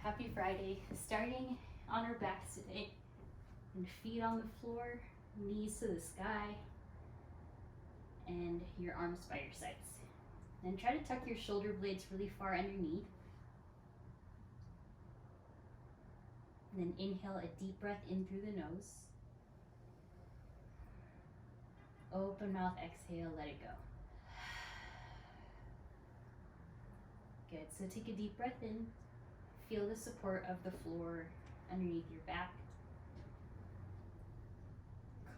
Happy Friday. Starting on our backs today, and feet on the floor, knees to the sky, and your arms by your sides. Then try to tuck your shoulder blades really far underneath. And then inhale a deep breath in through the nose. Open mouth, exhale, let it go. Good, so take a deep breath in. Feel the support of the floor underneath your back.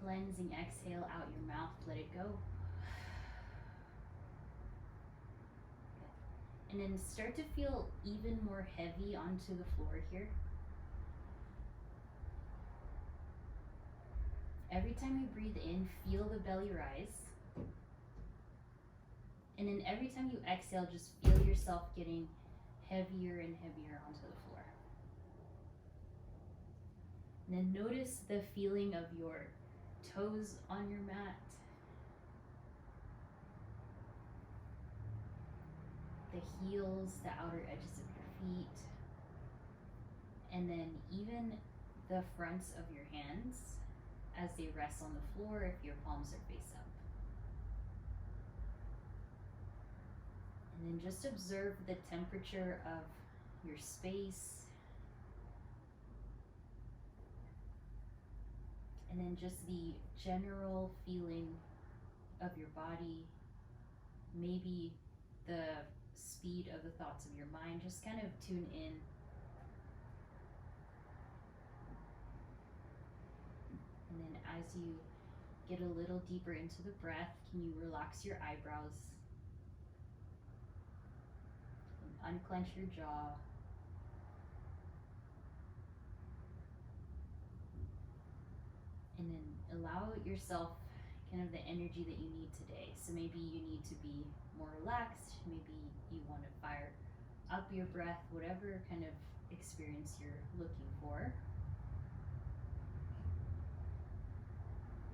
Cleansing exhale out your mouth, let it go. Good. And then start to feel even more heavy onto the floor here. Every time you breathe in, feel the belly rise. And then every time you exhale, just feel yourself getting heavier and heavier onto the floor. And then notice the feeling of your toes on your mat. The heels, the outer edges of your feet. And then even the fronts of your hands as they rest on the floor if your palms are face up. And then just observe the temperature of your space. And then just the general feeling of your body, maybe the speed of the thoughts of your mind. Just kind of tune in. And then as you get a little deeper into the breath, can you relax your eyebrows? Unclench your jaw. And then allow yourself kind of the energy that you need today. So maybe you need to be more relaxed. Maybe you want to fire up your breath, whatever kind of experience you're looking for.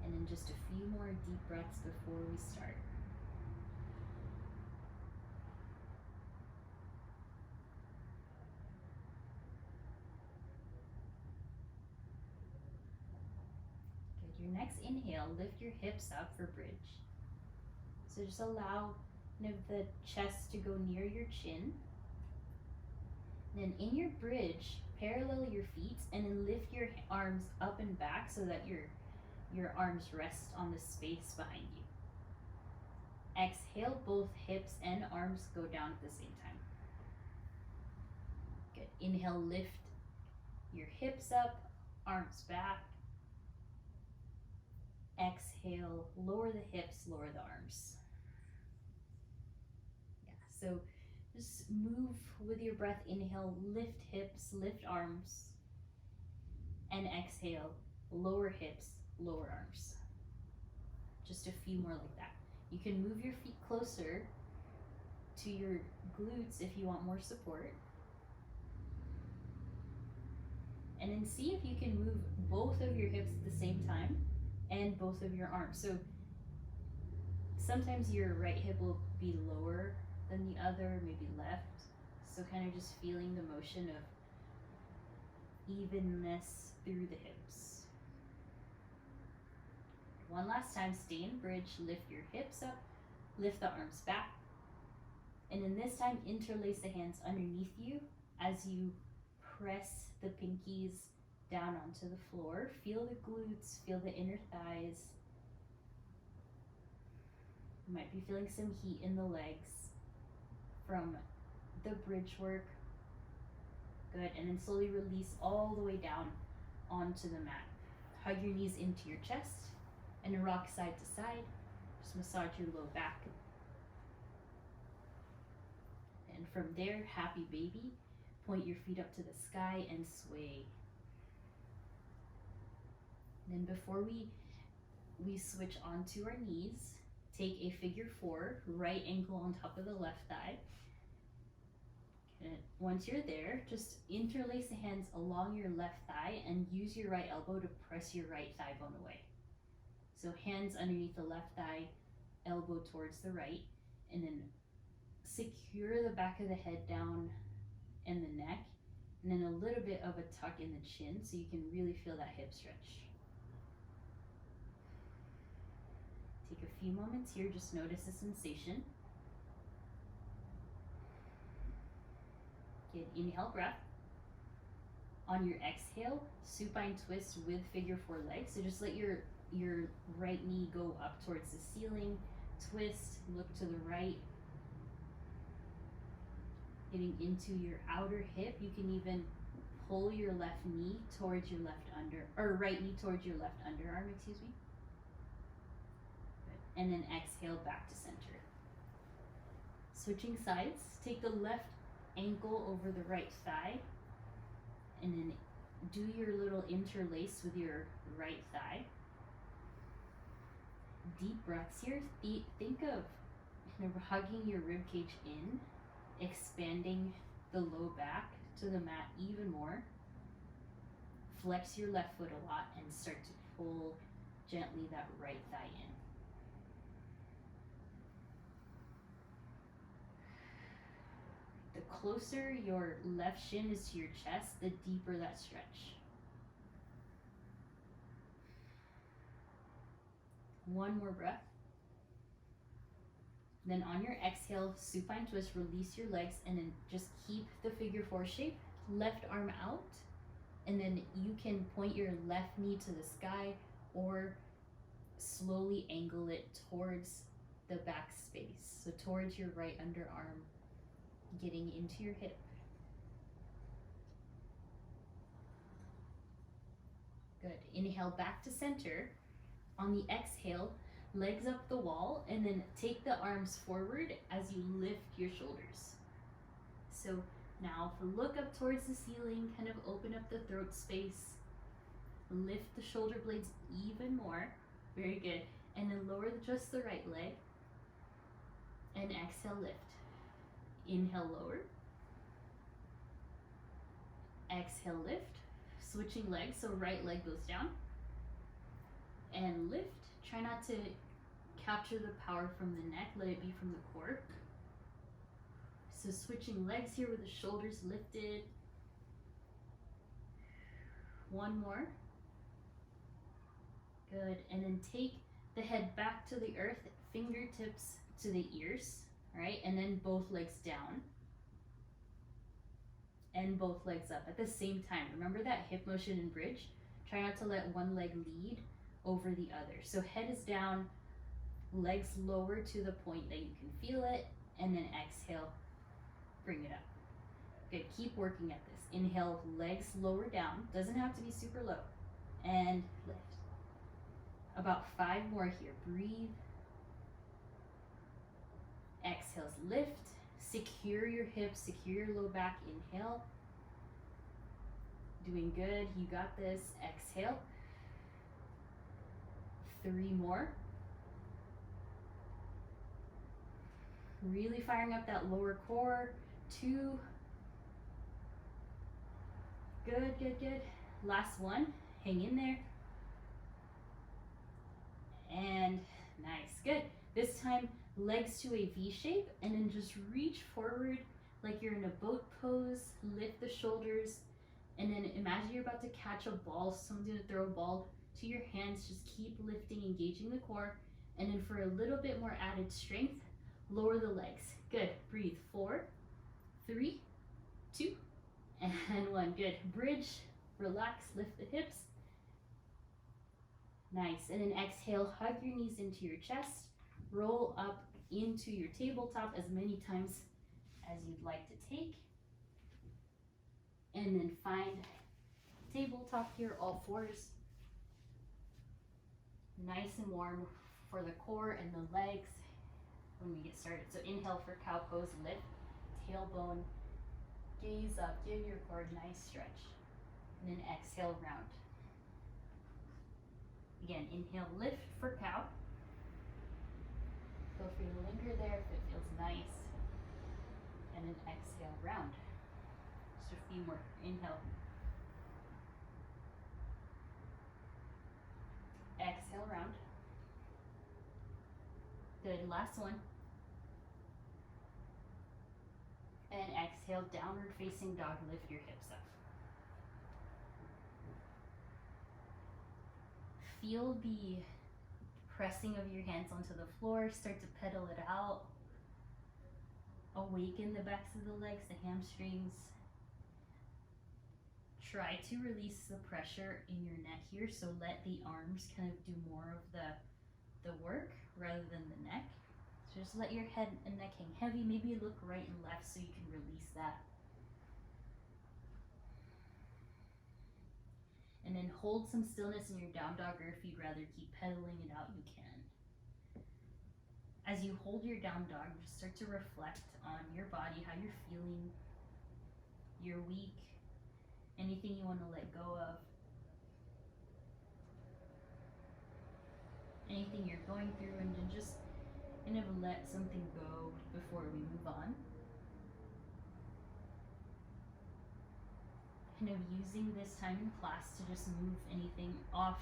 And then just a few more deep breaths before we start. Your next inhale, lift your hips up for bridge. So just allow kind of the chest to go near your chin. Then in your bridge, parallel your feet and then lift your arms up and back so that your arms rest on the space behind you. Exhale, both hips and arms go down at the same time. Good. Inhale, lift your hips up, arms back. Exhale, lower the hips, lower the arms. Yeah, so just move with your breath. Inhale, lift hips, lift arms. And exhale, lower hips, lower arms. Just a few more like that. You can move your feet closer to your glutes if you want more support. And then see if you can move both of your hips at the same time and both of your arms. So sometimes your right hip will be lower than the other, maybe left. So kind of just feeling the motion of evenness through the hips. One last time, stay in bridge, lift your hips up, lift the arms back. And then this time, interlace the hands underneath you as you press the pinkies down onto the floor. Feel the glutes, feel the inner thighs. You might be feeling some heat in the legs from the bridge work. Good, and then slowly release all the way down onto the mat. Hug your knees into your chest and rock side to side. Just massage your low back. And from there, happy baby. Point your feet up to the sky and sway. Then before we switch onto our knees, take a figure 4, right ankle on top of the left thigh. And once you're there, just interlace the hands along your left thigh and use your right elbow to press your right thigh bone away. So hands underneath the left thigh, elbow towards the right, and then secure the back of the head down and the neck, And then a little bit of a tuck in the chin so you can really feel that hip stretch. Take a few moments here, just notice the sensation. Good, inhale, breath. On your exhale, supine twist with figure four legs. So just let your right knee go up towards the ceiling, twist, look to the right. Getting into your outer hip, you can even pull your left knee towards your left under, or right knee towards your left underarm, excuse me. Good. And then exhale back to center. Switching sides, take the left ankle over the right thigh, and then do your little interlace with your right thigh. Deep breaths here. Think of hugging your rib cage in, expanding the low back to the mat even more. Flex your left foot a lot and start to pull gently that right thigh in. The closer your left shin is to your chest, the deeper that stretch. One more breath. Then on your exhale, supine twist, release your legs, and then just keep the figure four shape. Left arm out, and then you can point your left knee to the sky or slowly angle it towards the back space. So towards your right underarm, getting into your hip. Good. Inhale back to center. On the exhale, legs up the wall, and then take the arms forward as you lift your shoulders. So now look up towards the ceiling, kind of open up the throat space, lift the shoulder blades even more. Very good. And then lower just the right leg, and exhale, lift. Inhale, lower. Exhale, lift. Switching legs, so right leg goes down. And lift. Try not to capture the power from the neck, let it be from the core. So switching legs here with the shoulders lifted. One more. Good, and then take the head back to the earth, fingertips to the ears, all right? And then both legs down. And both legs up at the same time. Remember that hip motion in bridge? Try not to let one leg lead over the other. So head is down, legs lower to the point that you can feel it, and then exhale, bring it up. Good, keep working at this. Inhale, legs lower down, doesn't have to be super low, and lift. About 5 more here, breathe. Exhales, lift, secure your hips, secure your low back, inhale. Doing good, you got this, exhale. 3 more. Really firing up that lower core. 2. Good, good, good. Last one, hang in there. And nice, good. This time, legs to a V shape, and then just reach forward like you're in a boat pose. Lift the shoulders, and then imagine you're about to catch a ball. Someone's gonna throw a ball to your hands. Just keep lifting, engaging the core, and then for a little bit more added strength, lower the legs. Good, breathe. 4, 3, 2, and 1. Good, bridge, relax, lift the hips. Nice, and then exhale, hug your knees into your chest, roll up into your tabletop as many times as you'd like to take, and then find tabletop here, all fours. Nice and warm for the core and the legs when we get started. So inhale for cow pose, lift, tailbone, gaze up, give your core a nice stretch, and then exhale, round. Again, inhale, lift for cow. Feel free to linger there if it feels nice. And then exhale, round. Just a few more. Inhale. Exhale, round. Good, last one. And exhale, downward facing dog, lift your hips up. feel the pressing of your hands onto the floor. Start to pedal it out. Awaken the backs of the legs, the hamstrings. Try to release the pressure in your neck here, so let the arms kind of do more of the work rather than the neck. So just let your head and neck hang heavy. Maybe look right and left so you can release that. And then hold some stillness in your down dog, or if you'd rather keep pedaling it out, you can. As you hold your down dog, just start to reflect on your body, how you're feeling, your week, anything you want to let go of, anything you're going through, and then just kind of let something go before we move on. Kind of using this time in class to just move anything off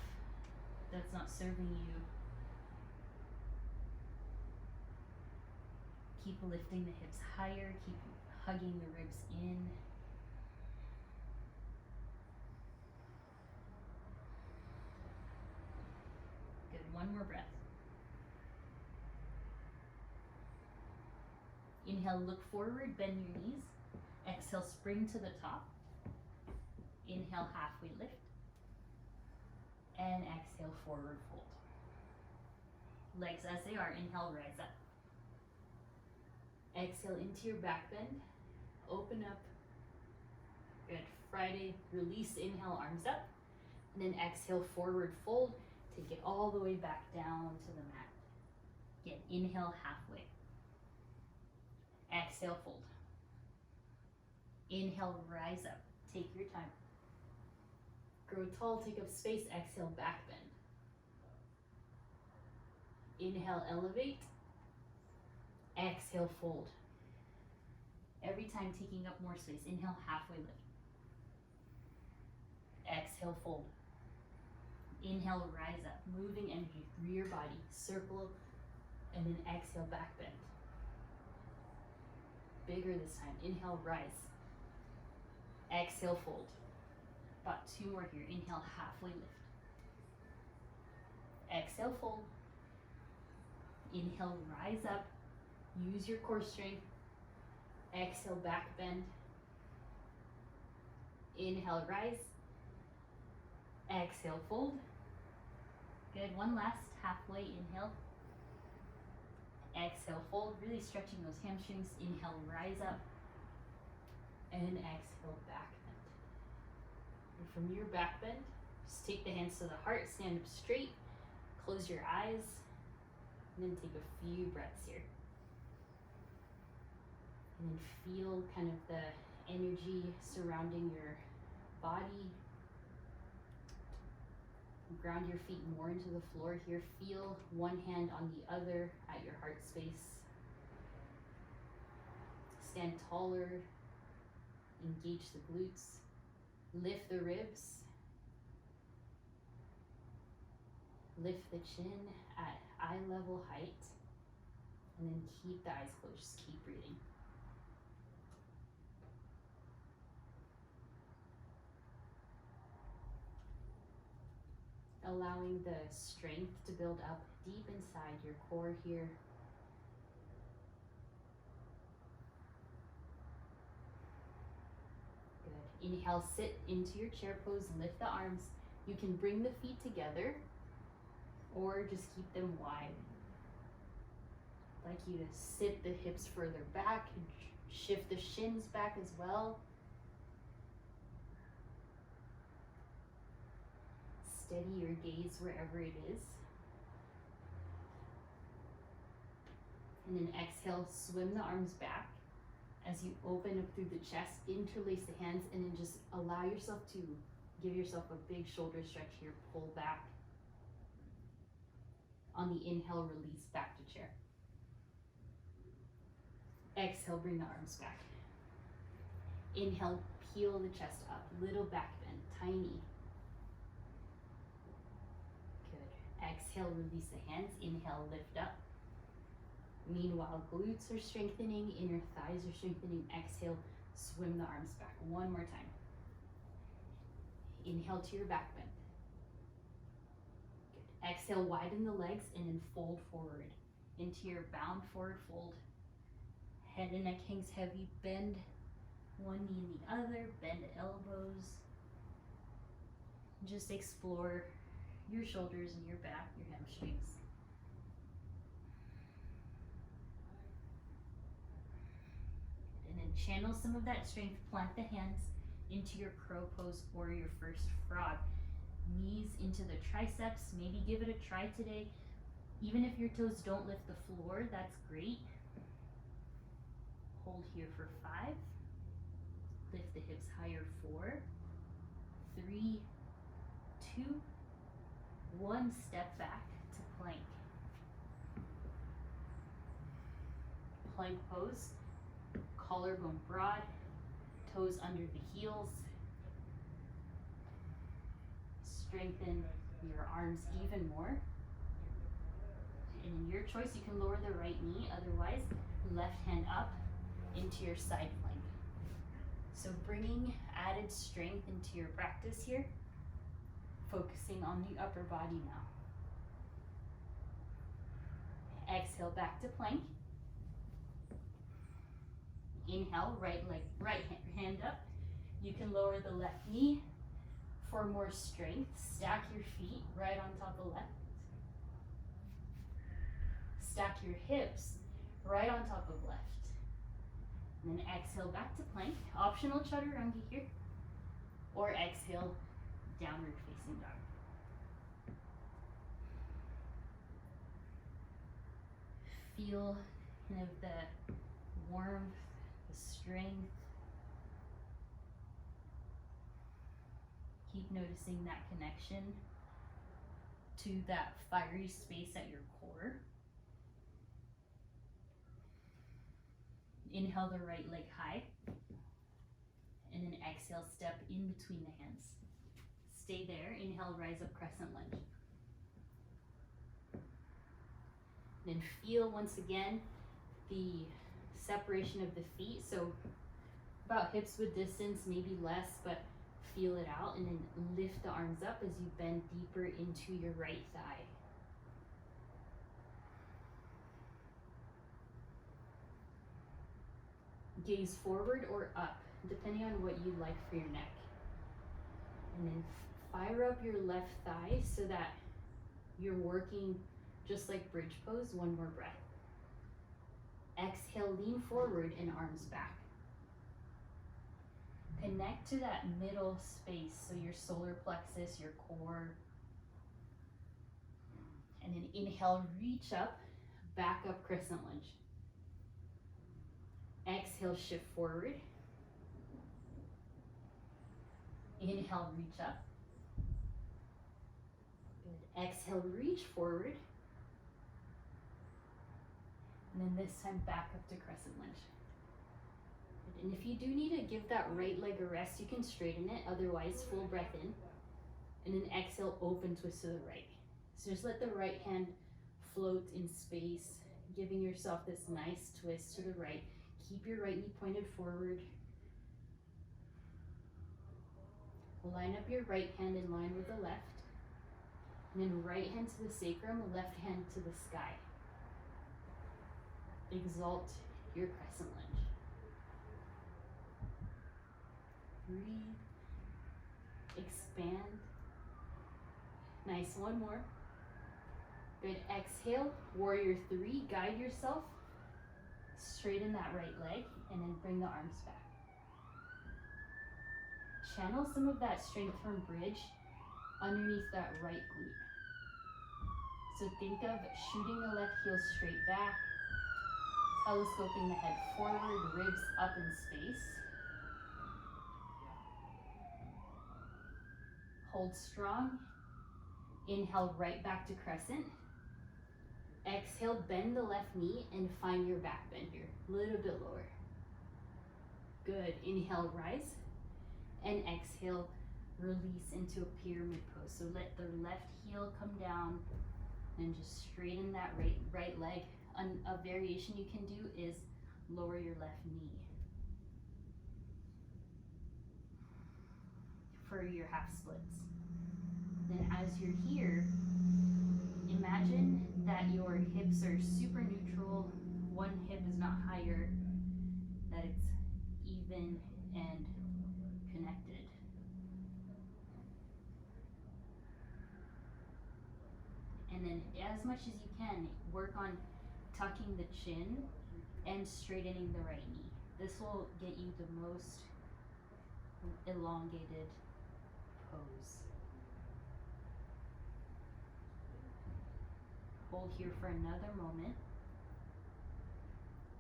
that's not serving you. Keep lifting the hips higher, keep hugging the ribs in. Good, one more breath. Inhale, look forward, bend your knees. Exhale, spring to the top. Inhale, halfway lift. And exhale, forward fold. Legs as they are, inhale, rise up. Exhale into your back bend. Open up. Good. Friday, release, inhale, arms up. And then exhale, forward fold. Take it all the way back down to the mat. Again, inhale, halfway. Exhale, fold. Inhale, rise up. Take your time. Grow tall, take up space. Exhale, back bend. Inhale, elevate. Exhale, fold. Every time taking up more space. Inhale, halfway lift. Exhale, fold. Inhale, rise up. Moving energy through your body. Circle, and then exhale, back bend. Bigger this time. Inhale, rise. Exhale, fold. About two more here. Inhale, halfway lift. Exhale, fold. Inhale, rise up. Use your core strength. Exhale, back bend. Inhale, rise. Exhale, fold. Good. One last halfway. Inhale. Exhale, fold. Really stretching those hamstrings. Inhale, rise up. And exhale, back bend. And from your back bend, just take the hands to the heart. Stand up straight. Close your eyes. And then take a few breaths here. And then feel kind of the energy surrounding your body. Ground your feet more into the floor here. Feel one hand on the other at your heart space. Stand taller. Engage the glutes. Lift the ribs. Lift the chin at eye level height. And then keep the eyes closed. Just keep breathing. Allowing the strength to build up deep inside your core here. Good. Inhale, sit into your chair pose, lift the arms. You can bring the feet together or just keep them wide. I'd like you to sit the hips further back and shift the shins back as well. Steady your gaze wherever it is. And then exhale, swim the arms back. As you open up through the chest, interlace the hands, and then just allow yourself to give yourself a big shoulder stretch here. Pull back. On the inhale, release back to chair. Exhale, bring the arms back. Inhale, peel the chest up. Little back bend, tiny. Exhale, release the hands. Inhale, lift up. Meanwhile, glutes are strengthening, inner thighs are strengthening. Exhale, swim the arms back. One more time. Inhale to your back bend. Exhale, widen the legs and then fold forward into your bound forward fold. Head and neck hangs heavy. Bend one knee and the other. Bend the elbows. Just explore your shoulders and your back, your hamstrings. And then channel some of that strength. Plant the hands into your crow pose or your first frog. Knees into the triceps. Maybe give it a try today. Even if your toes don't lift the floor, that's great. Hold here for 5. Lift the hips higher. 4, 3, 2, 1. Step back to plank. Plank pose. Collarbone broad. Toes under the heels. Strengthen your arms even more. And in your choice, you can lower the right knee. Otherwise, left hand up into your side plank. So bringing added strength into your practice here. Focusing on the upper body now. Exhale, back to plank. Inhale, right hand up. You can lower the left knee for more strength. Stack your feet right on top of left. Stack your hips right on top of left. And then exhale, back to plank. Optional chaturanga here. Or exhale, downward facing dog. Feel kind of the warmth, the strength. Keep noticing that connection to that fiery space at your core. Inhale the right leg high. And then exhale, step in between the hands. Stay there. Inhale, rise up, crescent lunge. Then feel once again the separation of the feet. So about hips width distance, maybe less, but feel it out. And then lift the arms up as you bend deeper into your right thigh. Gaze forward or up, depending on what you like for your neck. And then fire up your left thigh so that you're working just like bridge pose. One more breath. Exhale, lean forward and arms back. Connect to that middle space, so your solar plexus, your core. And then inhale, reach up, back up, crescent lunge. Exhale, shift forward. Inhale, reach up. Good. Exhale, reach forward. And then this time back up to crescent lunge. Good. And if you do need to give that right leg a rest, you can straighten it. Otherwise, full breath in. And then exhale, open twist to the right. So just let the right hand float in space, giving yourself this nice twist to the right. Keep your right knee pointed forward. Line up your right hand in line with the left. And then right hand to the sacrum, left hand to the sky. Exalt your crescent lunge. Breathe. Expand. Nice, one more. Good, exhale, warrior 3, guide yourself. Straighten that right leg and then bring the arms back. Channel some of that strength from bridge underneath that right glute. So think of shooting the left heel straight back, telescoping the head forward, ribs up in space. Hold strong. Inhale, right back to crescent. Exhale, bend the left knee and find your back bend here. A little bit lower. Good. Inhale, rise. And exhale, release into a pyramid pose. So let the left heel come down and just straighten that right leg. A variation you can do is lower your left knee for your half splits. Then as you're here, imagine that your hips are super neutral. One hip is not higher, that it's even and connected. And then as much as you can, work on tucking the chin and straightening the right knee. This will get you the most elongated pose. Hold here for another moment.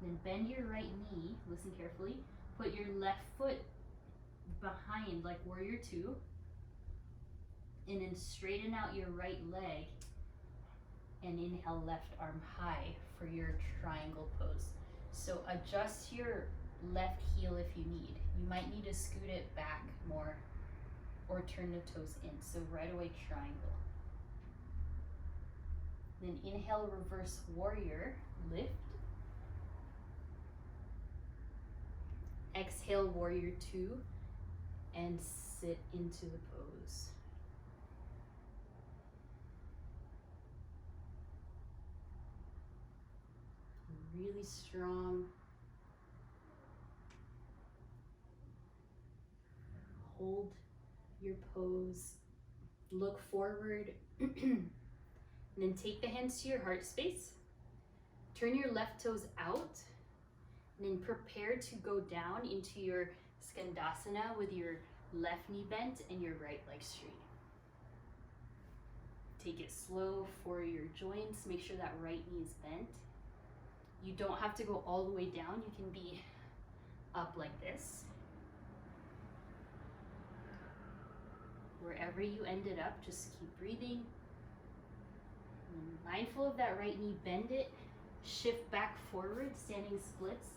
Then bend your right knee, listen carefully. Put your left foot behind like warrior two. And then straighten out your right leg. And inhale left arm high for your triangle pose. So adjust your left heel if you need. You might need to scoot it back more or turn the toes in. So right away triangle. Then inhale reverse warrior, lift. Exhale warrior two and sit into the pose. Really strong. Hold your pose. Look forward. And then take the hands to your heart space. Turn your left toes out. And then prepare to go down into your skandasana with your left knee bent and your right leg straight. Take it slow for your joints. Make sure that right knee is bent. You don't have to go all the way down. You can be up like this. Wherever you ended up, just keep breathing. And mindful of that right knee, bend it, shift back forward, standing splits,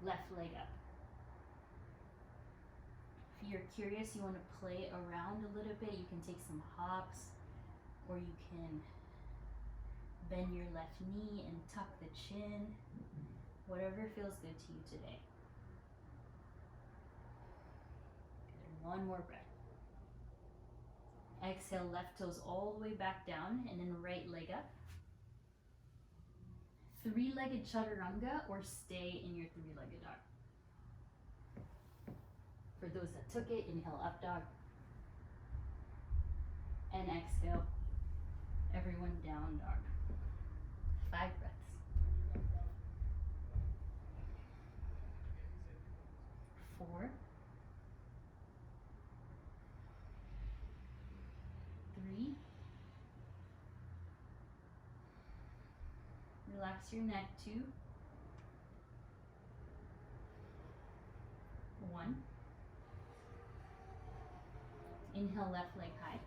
left leg up. If you're curious, you want to play around a little bit, you can take some hops, or you can bend your left knee and tuck the chin. Whatever feels good to you today. Good. One more breath. Exhale, left toes all the way back down, and then right leg up. Three-legged chaturanga, or stay in your three-legged dog. For those that took it, inhale up dog. And exhale, everyone down dog. 5 breaths. 4. 3. Relax your neck. 2. 1. Inhale, left leg high.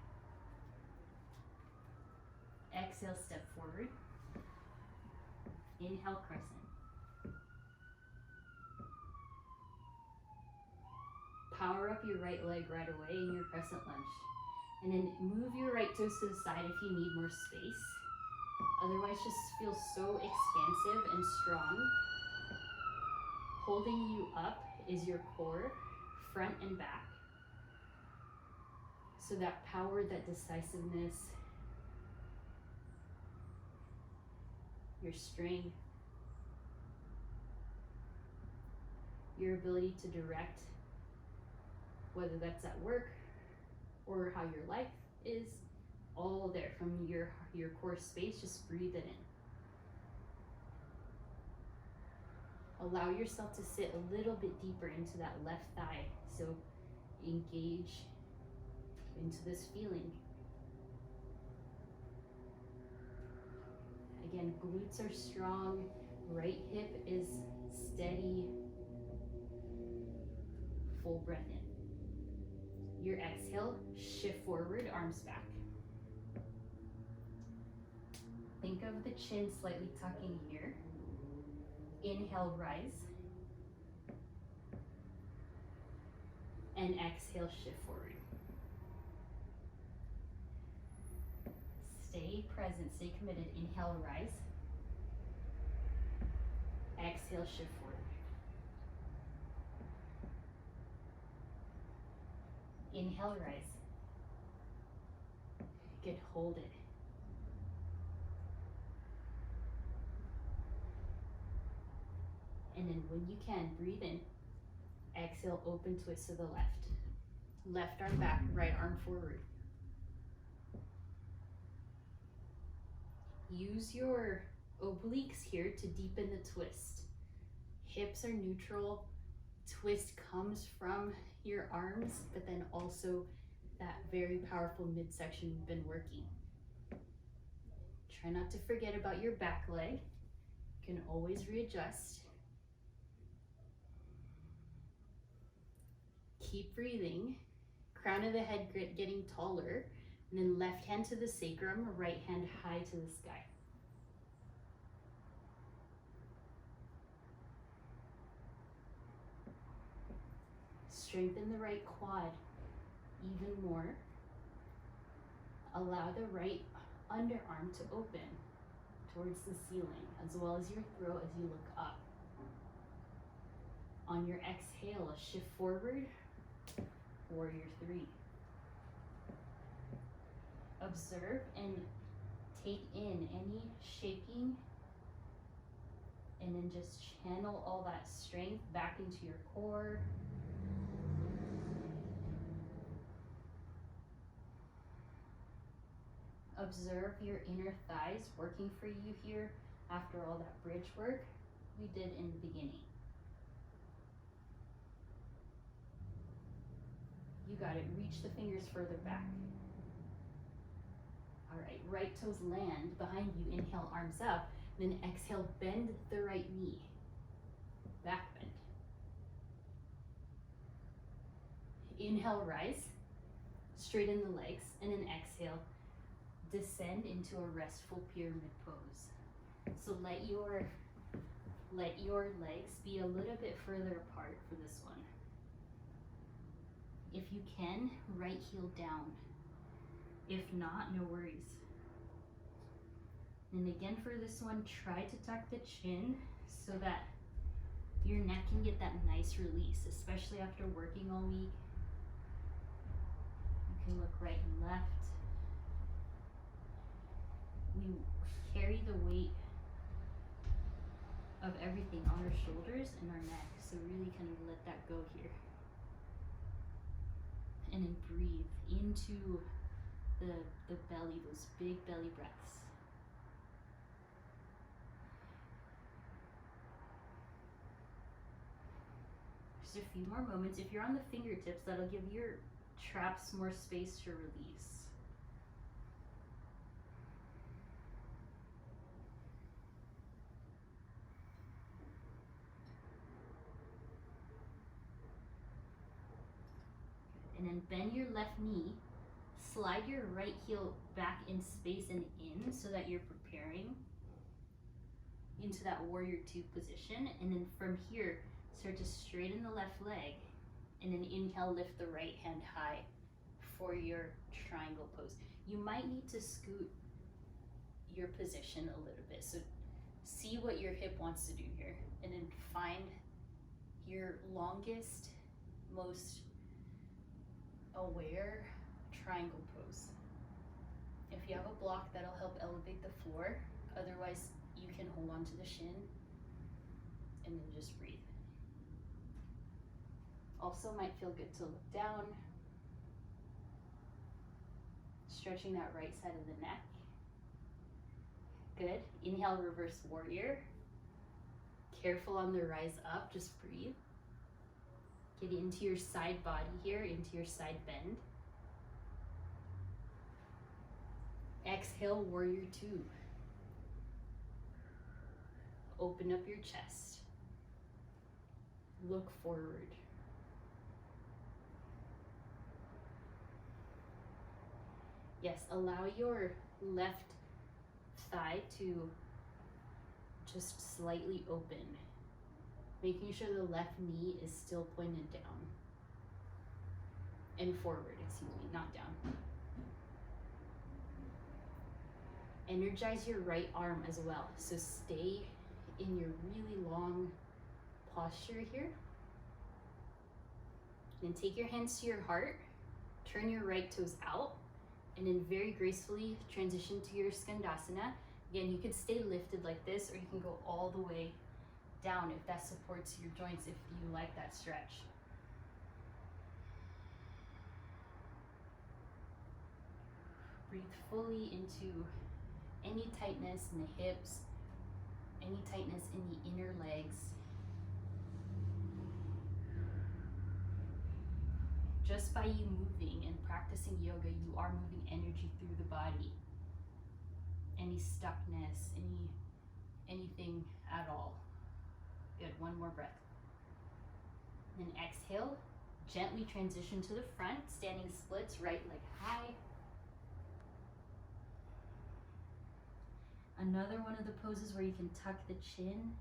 Exhale, step forward. Inhale, crescent. Power up your right leg right away in your crescent lunge. And then move your right toes to the side if you need more space. Otherwise, just feel so expansive and strong. Holding you up is your core, front and back. So that power, that decisiveness, your strength, your ability to direct, whether that's at work or how your life is, all there from your core space. Just breathe it in. Allow yourself to sit a little bit deeper into that left thigh. So engage into this feeling. Again, glutes are strong, right hip is steady. Full breath in. Your exhale, shift forward, arms back. Think of the chin slightly tucking here. Inhale, rise. And exhale, shift forward. Stay present, stay committed. Inhale, rise. Exhale, shift forward. Inhale, rise. Good, hold it. And then when you can, breathe in. Exhale, open twist to the left. Left arm back, right arm forward. Use your obliques here to deepen the twist. Hips are neutral. Twist comes from your arms, but then also that very powerful midsection we've been working. Try not to forget about your back leg. You can always readjust. Keep breathing. Crown of the head getting taller. And then left hand to the sacrum, right hand high to the sky. Strengthen the right quad even more. Allow the right underarm to open towards the ceiling, as well as your throat as you look up. On your exhale, shift forward, warrior 3. Observe and take in any shaking, and then just channel all that strength back into your core. Observe your inner thighs working for you here after all that bridge work we did in the beginning. You got it. Reach the fingers further back. All right, right toes land behind you. Inhale, arms up. Then exhale, bend the right knee. Back bend. Inhale, rise. Straighten the legs. And then exhale, descend into a restful pyramid pose. So let your legs be a little bit further apart for this one. If you can, right heel down. If not, no worries. And again for this one, try to tuck the chin so that your neck can get that nice release, especially after working all week. You can look right and left. We carry the weight of everything on our shoulders and our neck, so really kind of let that go here. And then breathe into the belly, those big belly breaths. Just a few more moments. If you're on the fingertips, that'll give your traps more space to release. And then bend your left knee, slide your right heel back in space and in so that you're preparing into that warrior 2 position. And then from here, start to straighten the left leg, and then inhale, lift the right hand high for your triangle pose. You might need to scoot your position a little bit. So see what your hip wants to do here, and then find your longest, most aware triangle pose. If you have a block, that'll help elevate the floor. Otherwise, you can hold on to the shin and then just breathe. Also might feel good to look down, stretching that right side of the neck. Good. Inhale, reverse warrior. Careful on the rise up, just breathe. Get into your side body here, into your side bend. Exhale, warrior 2. Open up your chest. Look forward. Yes, allow your left thigh to just slightly open, making sure the left knee is still pointed down and forward, not down. Energize your right arm as well. So stay in your really long posture here. Then take your hands to your heart, turn your right toes out, and then very gracefully transition to your skandasana. Again, you could stay lifted like this, or you can go all the way down if that supports your joints, if you like that stretch. Breathe fully into any tightness in the hips, any tightness in the inner legs. Just by you moving and practicing yoga, you are moving energy through the body. Any stuckness, anything at all. Good, one more breath. Then exhale, gently transition to the front, standing splits, right leg high. Another one of the poses where you can tuck the chin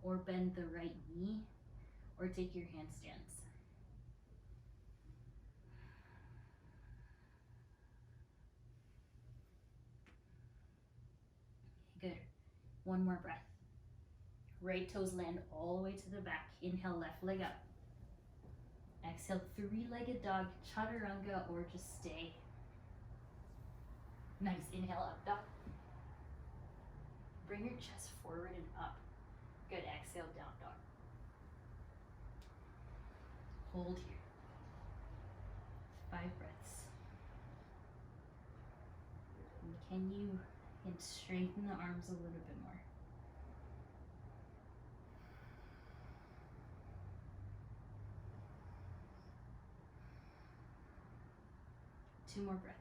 or bend the right knee or take your handstands. Good. One more breath. Right toes land all the way to the back. Inhale, left leg up. Exhale, three-legged dog, chaturanga, or just stay. Nice. Inhale, up dog. Bring your chest forward and up. Good. Exhale, down dog. Hold here. 5 breaths. And can you straighten the arms a little bit more? Two more breaths.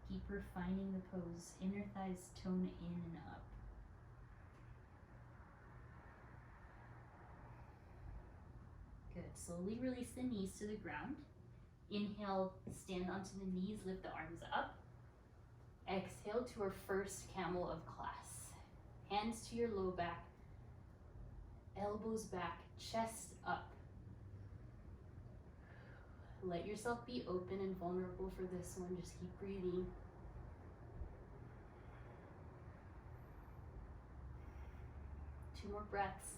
Keep refining the pose. Inner thighs tone in and up. Good. Slowly release the knees to the ground. Inhale, stand onto the knees, lift the arms up. Exhale to our first camel of class. Hands to your low back, elbows back, chest up. Let yourself be open and vulnerable for this one. Just keep breathing. Two more breaths.